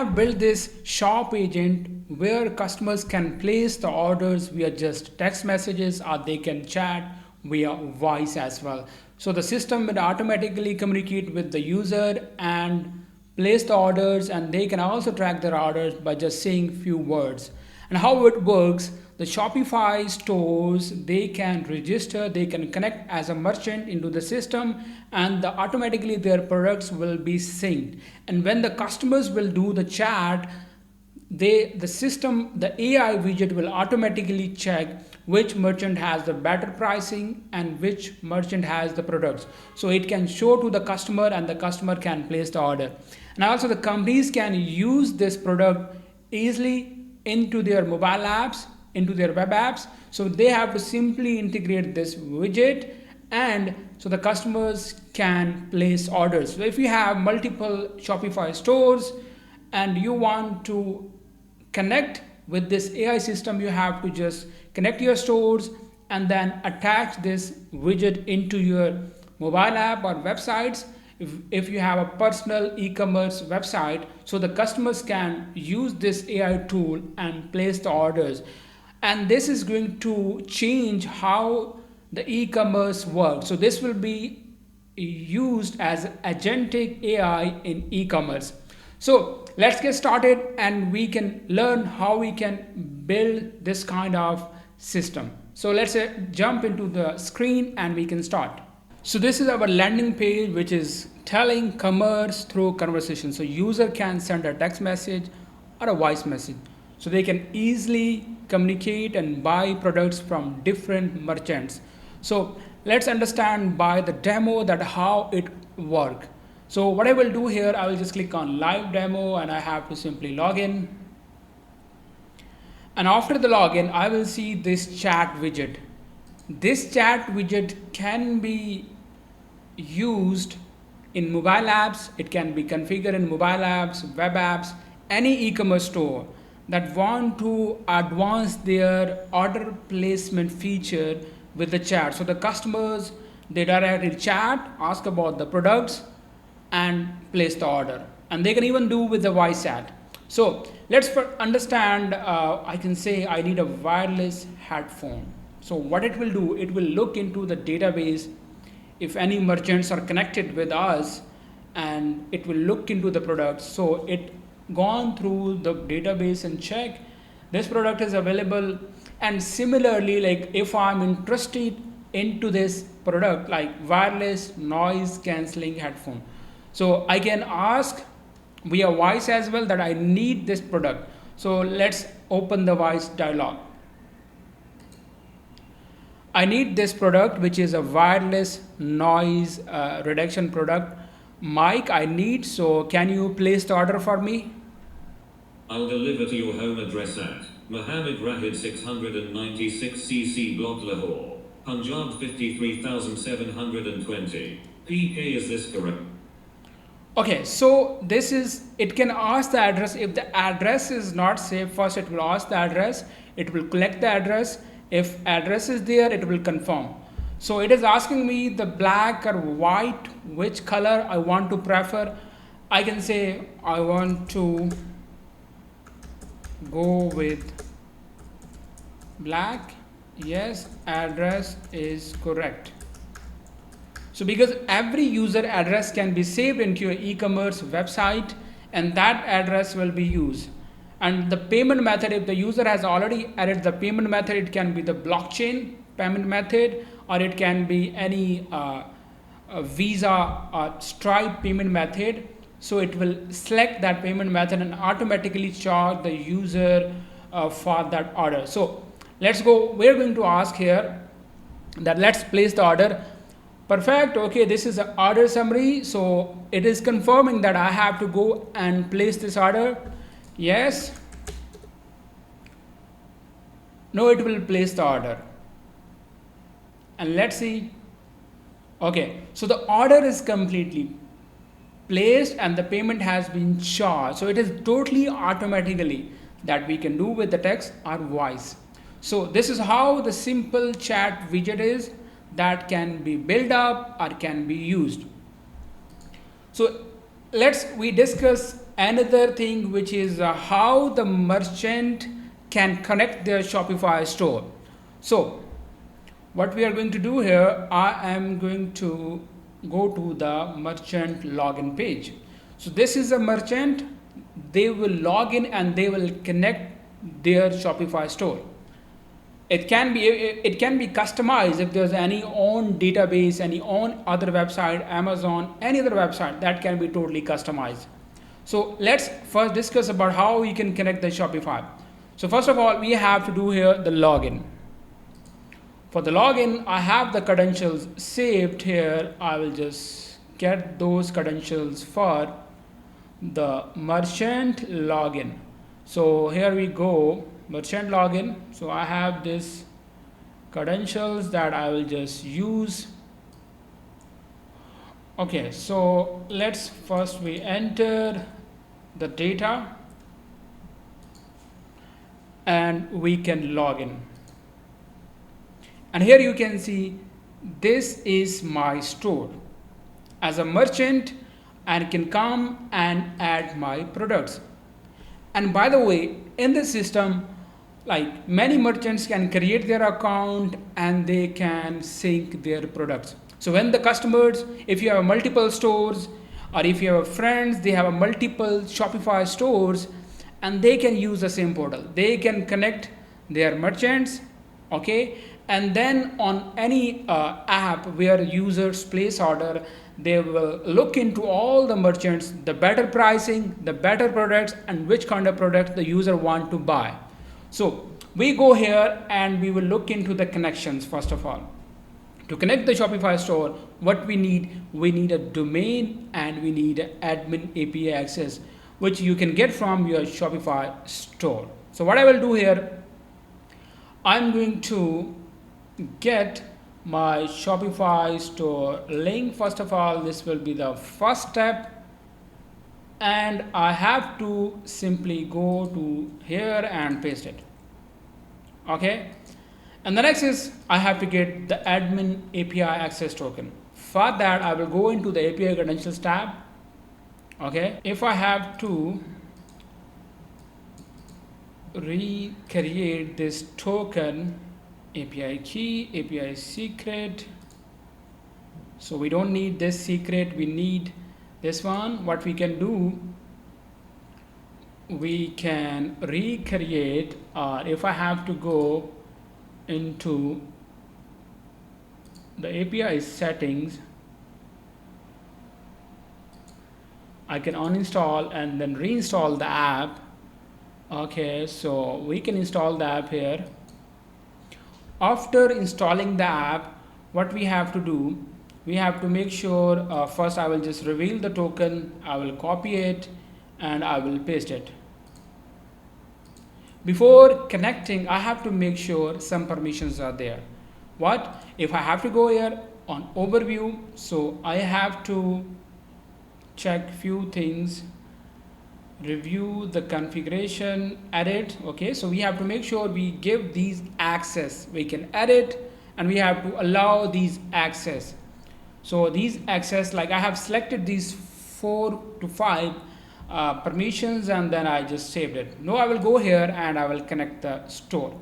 have built this shop agent where customers can place the orders via just text messages, or they can chat via voice as well. So the system will automatically communicate with the user and place the orders, and they can also track their orders by just saying few words. And how it works, the Shopify stores, they can register, they can connect as a merchant into the system, and automatically their products will be synced. And when the customers will do the chat, the AI widget will automatically check which merchant has the better pricing and which merchant has the products. So it can show to the customer, and the customer can place the order. And also the companies can use this product easily into their mobile apps, into their web apps. So they have to simply integrate this widget, and so the customers can place orders. So if you have multiple Shopify stores and you want to connect with this AI system, you have to just connect your stores and then attach this widget into your mobile app or websites. If you have a personal e-commerce website, so the customers can use this AI tool and place the orders. And this is going to change how the e-commerce works. So this will be used as agentic AI in e-commerce. So let's get started, and we can learn how we can build this kind of system. So let's jump into the screen and we can start. So this is our landing page, which is telling commerce through conversation. So user can send a text message or a voice message. So they can easily communicate and buy products from different merchants. So let's understand by the demo that how it works. So what I will do here, I will just click on live demo, and I have to simply log in. And after the login, I will see this chat widget. This chat widget can be used in mobile apps. It can be configured in mobile apps, web apps, any e-commerce store that want to advance their order placement feature with the chat. So the customers, they directly chat, ask about the products, and place the order. And they can even do with the voice chat. So let's understand, I can say I need a wireless headphone. So what it will do, it will look into the database if any merchants are connected with us, and it will look into the products. So it gone through the database and check this product is available. And similarly, like if I'm interested into this product, like wireless noise cancelling headphone, so I can ask via voice as well that I need this product. So let's open the voice dialog. I need this product, which is a wireless noise reduction product. Mike, I need, so can you place the order for me? I'll deliver to your home address at Mohammed Rahid 696 CC Block Lahore, Punjab 53720. PK, is this correct? Okay, so this is, it can ask the address. If the address is not saved, first it will ask the address, it will collect the address. If address is there, it will confirm. So it is asking me the black or white, which color I want to prefer. I can say I want to go with black. Yes, address is correct. So because every user address can be saved into your e-commerce website, and that address will be used. And the payment method, if the user has already added the payment method, it can be the blockchain payment method, or it can be any Visa or Stripe payment method. So it will select that payment method and automatically charge the user for that order. So let's go, we're going to ask here that let's place the order. Perfect. Okay, this is the order summary. So it is confirming that I have to go and place this order. Yes. No, it will place the order. And let's see. Okay, so the order is completely placed and the payment has been charged. So it is totally automatically that we can do with the text or voice. So this is how the simple chat widget is that can be built up or can be used. So we discuss another thing, which is how the merchant can connect their Shopify store. So what we are going to do here, I am going to go to the merchant login page. So this is a merchant. They will log in and they will connect their Shopify store. It can be customized if there's any own database, any own other website, Amazon, any other website, that can be totally customized. So let's first discuss about how we can connect the Shopify. So first of all, we have to do here the login. For the login, I have the credentials saved here. I will just get those credentials for the merchant login. So here we go, merchant login. So I have this credentials that I will just use. Okay, so let's first we enter the data and we can log in. And here you can see this is my store. As a merchant, I can come and add my products. And by the way, in this system, like many merchants can create their account and they can sync their products. So when the customers, if you have multiple stores or if you have friends, they have a multiple Shopify stores and they can use the same portal. They can connect their merchants, okay? And then on any app where users place order, they will look into all the merchants, the better pricing, the better products, and which kind of product the user want to buy. So we go here and we will look into the connections first of all. To connect the Shopify store, what we need a domain and we need admin API access, which you can get from your Shopify store. So what I will do here, I'm going to get my Shopify store link. First of all, this will be the first step, and I have to simply go to here and paste it. Okay, and the next is I have to get the admin API access token. For that, I will go into the API credentials tab. Okay, if I have to recreate this token, API key, API secret. So we don't need this secret, we need this one. What we can do, we can recreate, if I have to go into the API settings, I can uninstall and then reinstall the app. Okay, so we can install the app here. After installing the app, what we have to do, we have to make sure, first I will just reveal the token, I will copy it and I will paste it. Before connecting, I have to make sure some permissions are there. What? If I have to go here on overview, so I have to check few things. Review the configuration, edit. Okay, so we have to make sure we give these access. We can edit and we have to allow these access. So these access, like I have selected these 4 to 5 permissions and then I just saved it. Now I will go here and I will connect the store.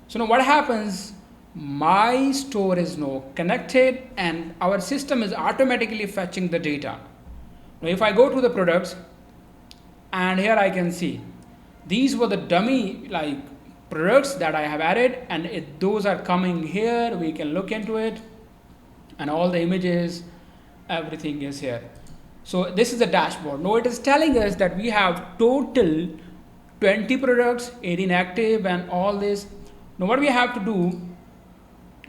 So now what happens, my store is now connected and our system is automatically fetching the data. Now if I go to the products and here I can see these were the dummy like products that I have added, and those are coming here. We can look into it and all the images, everything is here. So this is the dashboard. Now it is telling us that we have total 20 products, 18 active and all this. Now what we have to do,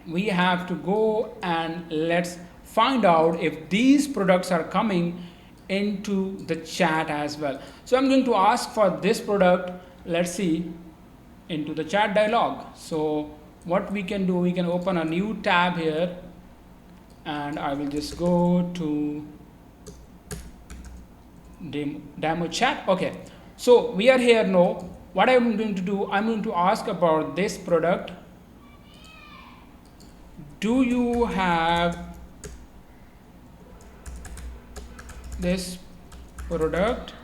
we have to go and let's find out if these products are coming into the chat as well. So I'm going to ask for this product, let's see, into the chat dialog. So what we can do, we can open a new tab here and I will just go to demo chat. Okay, so we are here now. What I'm going to do, I'm going to ask about this product. Do you have this product.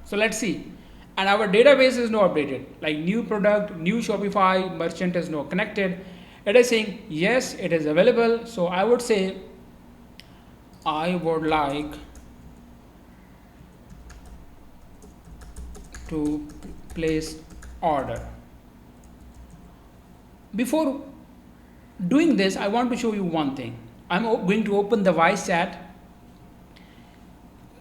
So let's see, and our database is now updated, like new product, new Shopify merchant is now connected. It is saying yes, it is available. So I would say I would like to place order. Before doing this, I want to show you one thing. I'm going to open the voice chat.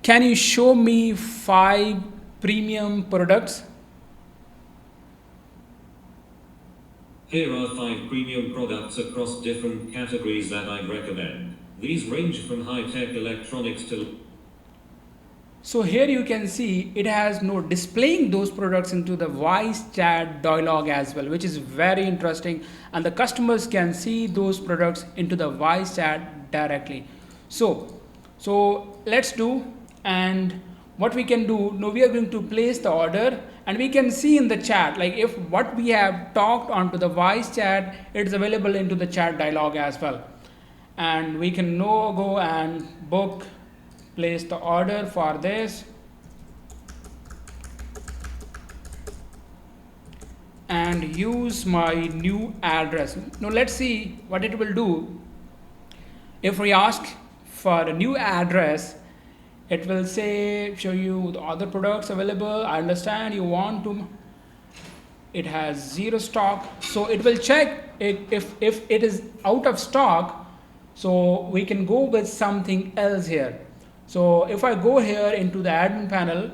Can you show me 5 premium products? Here are 5 premium products across different categories that I'd recommend. These range from high-tech electronics to... So here you can see it has no displaying those products into the voice chat dialog as well, which is very interesting, and the customers can see those products into the voice chat directly. So let's do, and what we can do now, we are going to place the order, and we can see in the chat, like if what we have talked onto the voice chat, it's available into the chat dialog as well. And we can now go and book, place the order for this, and use my new address. Now let's see what it will do. If we ask for a new address, it will say show you the other products available. I understand you want to, it has 0 stock, so it will check if it is out of stock, so we can go with something else here. So if I go here into the admin panel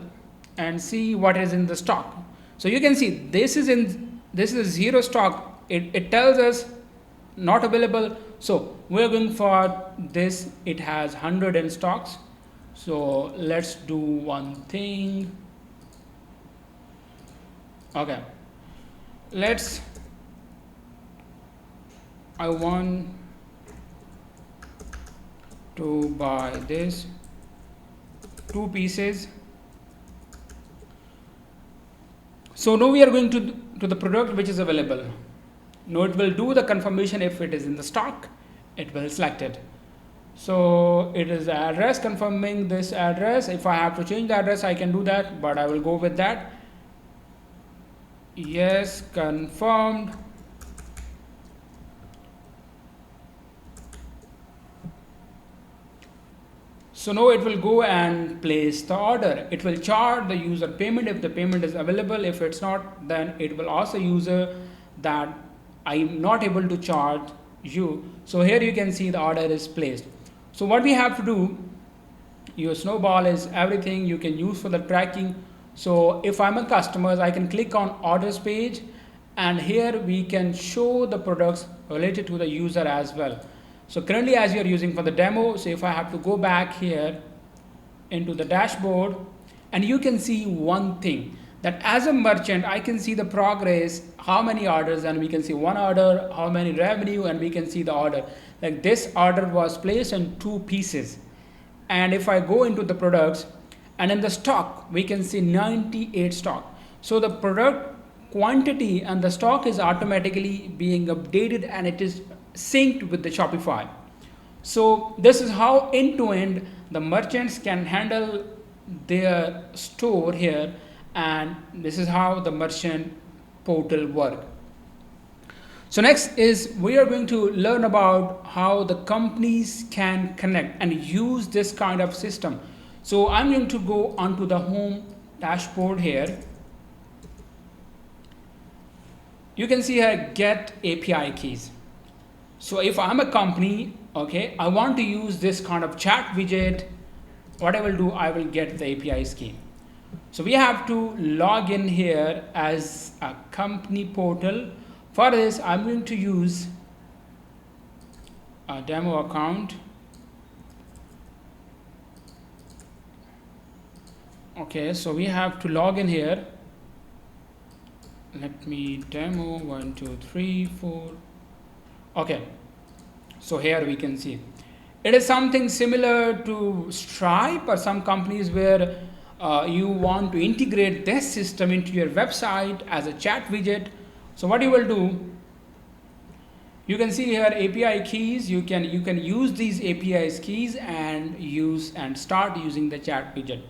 and see what is in the stock, so you can see this is 0 stock. It tells us not available. So we're going for this. It has 100 in stocks. So let's do one thing. Okay, I want to buy this 2 pieces. So now we are going to the product which is available. Now it will do the confirmation. If it is in the stock, it will select it. So it is the address, confirming this address. If I have to change the address, I can do that, but I will go with that. Yes, confirmed. So now it will go and place the order. It will charge the user payment if the payment is available. If it's not, then it will ask the user that I'm not able to charge you. So here you can see the order is placed. So what we have to do, your snowball is everything you can use for the tracking. So if I'm a customer, I can click on orders page, and here we can show the products related to the user as well. So currently, as you're using for the demo, so if I have to go back here into the dashboard, and you can see one thing, that as a merchant, I can see the progress, how many orders, and we can see 1 order, how many revenue, and we can see the order. Like this order was placed in 2 pieces. And if I go into the products, and in the stock, we can see 98 stock. So the product quantity and the stock is automatically being updated, and it is synced with the Shopify. So this is how end-to-end the merchants can handle their store here, and this is how the merchant portal work. So next is we are going to learn about how the companies can connect and use this kind of system. So I'm going to go onto the home dashboard here. You can see here get API keys. So if I'm a company, okay, I want to use this kind of chat widget, what I will do, I will get the API key. So we have to log in here as a company portal. For this, I'm going to use a demo account. Okay, so we have to log in here. Let me demo 1, 2, 3, 4. Okay, so here we can see it is something similar to Stripe or some companies where you want to integrate this system into your website as a chat widget. So what you will do, You can see here API keys. You can use these API keys and start using the chat widget.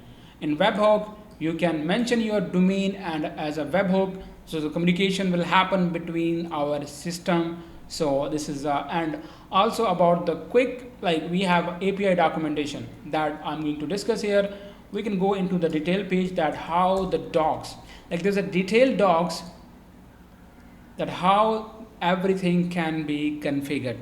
In webhook, you can mention your domain and as a webhook, so the communication will happen between our system. So this is and also about the quick, like we have API documentation that I'm going to discuss here. We can go into the detail page that how the docs, like there's a detailed docs that how everything can be configured.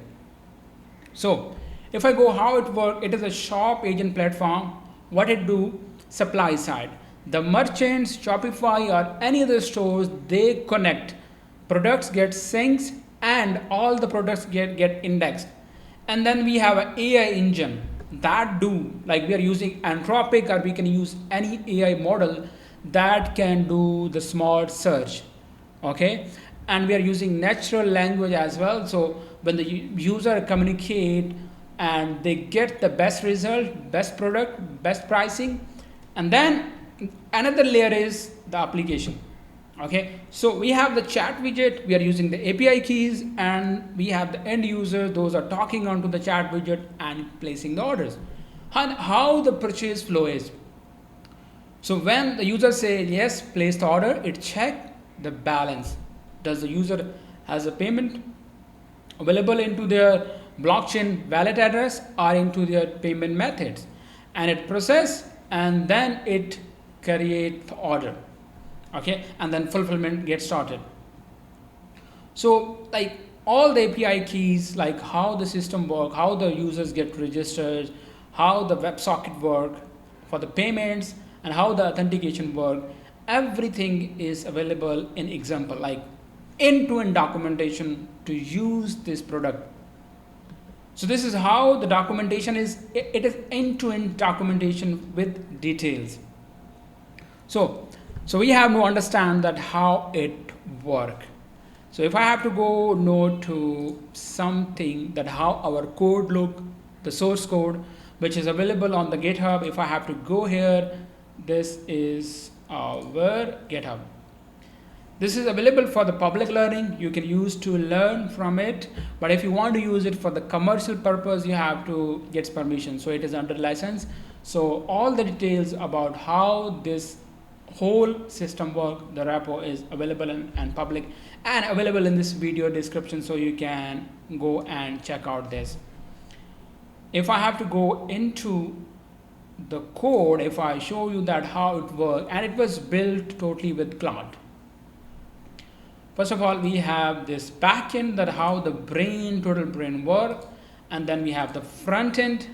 So if I go how it works, it is a shop agent platform. What it do, supply side, the merchants, Shopify or any other stores, they connect, products get syncs and all the products get indexed. And then we have an AI engine that do, like we are using Anthropic or we can use any AI model that can do the smart search. Okay, and we are using natural language as well, so when the user communicate and they get the best result, best product, best pricing. And then another layer is the application. Okay, so we have the chat widget, we are using the API keys, and we have the end user, those are talking onto the chat widget and placing the orders. And how the purchase flow is, so when the user say yes, place the order, it check the balance. Does the user has a payment available into their blockchain wallet address or into their payment methods, and it process and then it create the order. Okay, and then fulfillment gets started. So like all the API keys, like how the system work, how the users get registered, how the WebSocket work for the payments, and how the authentication work, everything is available in example, like end-to-end documentation to use this product. So this is how the documentation is. It is end-to-end documentation with details. So we have to understand that how it work. So if I have to go node to something that how our code look, the source code, which is available on the GitHub, if I have to go here, this is our GitHub. This is available for the public learning. You can use to learn from it, but if you want to use it for the commercial purpose, you have to get permission. So it is under license. So all the details about how this whole system work, the repo is available and public and available in this video description, so you can go and check out this. If I have to go into the code, if I show you that how it works, and it was built totally with Claude. First of all, we have this backend, that how the total brain work, and then we have the front end,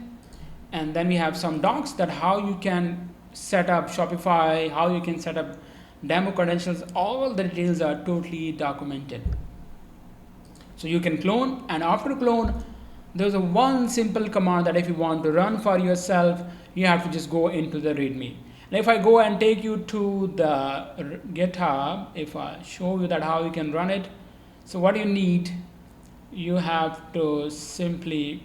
and then we have some docs that how you can set up Shopify, how you can set up demo credentials. All the details are totally documented. So you can clone, and after clone, there's a one simple command that if you want to run for yourself, you have to just go into the README. And if I go and take you to the GitHub, if I show you that how you can run it, so what you need, you have to simply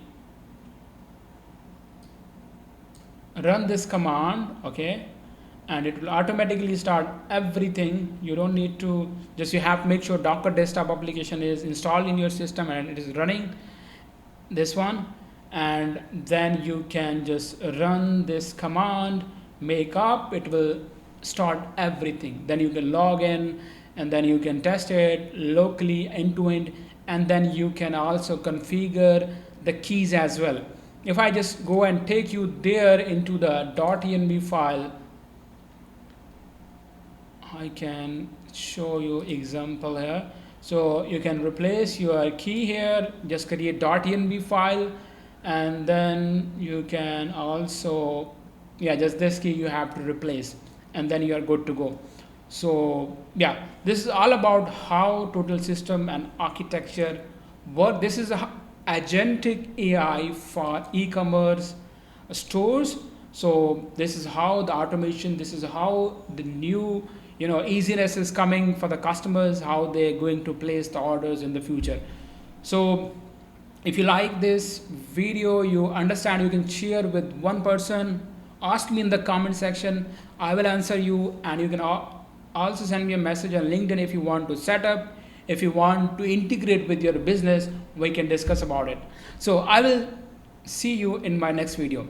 run this command, okay, and it will automatically start everything. You don't need to, just you have to make sure Docker desktop application is installed in your system and it is running, this one, and then you can just run this command, make up, it will start everything. Then you can log in, and then you can test it locally end to end, and then you can also configure the keys as well. If I just go and take you there into the .env file, I can show you example here. So you can replace your key here, just create .env file, and then you can also, yeah, just this key you have to replace, and then you are good to go. So yeah, this is all about how total system and architecture work. This is a agentic AI for e-commerce stores. So this is how the automation, this is how the new easiness is coming for the customers, how they're going to place the orders in the future. So if you like this video, you understand, you can share with one person, ask me in the comment section, I will answer you, and you can also send me a message on LinkedIn if you want to set up If you want to integrate with your business, we can discuss about it. So I will see you in my next video.